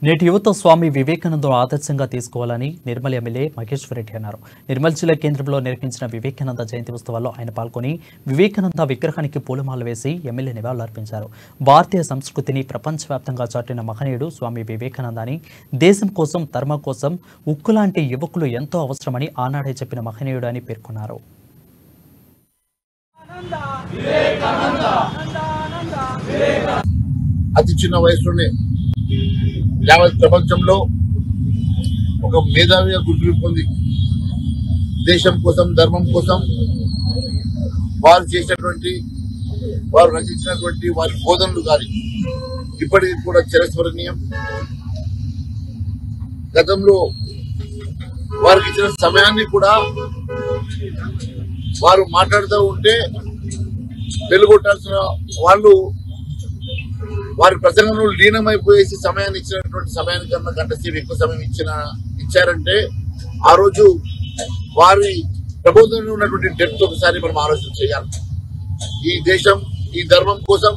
నేటి యువత స్వామి వివేకానంద ఆదర్శంగా తీసుకోవాలని నిర్మల్ ఎమ్మెల్యే మహేశ్వర్ రెడ్డి అన్నారు. నిర్మల్ జిల్లా కేంద్రంలో నిర్వహించిన వివేకానంద జయంతి ఉత్సవాల్లో ఆయన పాల్గొని వివేకానంద విగ్రహానికి పూలమాల వేసి ఎమ్మెల్యే నివాళులర్పించారు. భారతీయ సంస్కృతిని ప్రపంచవ్యాప్తంగా చాటిన మహనీయుడు స్వామి వివేకానంద అని, దేశం కోసం, ధర్మం కోసం ఉక్కులాంటి యువకులు ఎంతో అవసరమని ఆనాడే చెప్పిన మహనీయుడు అని పేర్కొన్నారు. అతి చిన్న వయసులోనే యావత్ ప్రపంచంలో ఒక మేధావిగా గుర్తింపు పొంది దేశం కోసం, ధర్మం కోసం వారు చేసినటువంటి, వారు రచించినటువంటి వారి బోధనలు కానీ ఇప్పటికీ కూడా చిరస్మరణీయం. గతంలో వారికి ఇచ్చిన సమయాన్ని కూడా వారు మాట్లాడుతూ ఉంటే వెలుగొట్టాల్సిన వాళ్ళు వారి ప్రసంగంలో లీనమైపోయేసి సమయాన్ని ఇచ్చినటువంటి సమయానికన్నా గంటసేపు ఎక్కువ సమయం ఇచ్చారంటే ఆ రోజు వారి ప్రబోధనలో ఉన్నటువంటి డెప్త్ ఒకసారి మనం ఆలోచన చేయాలి. ఈ దేశం, ఈ ధర్మం కోసం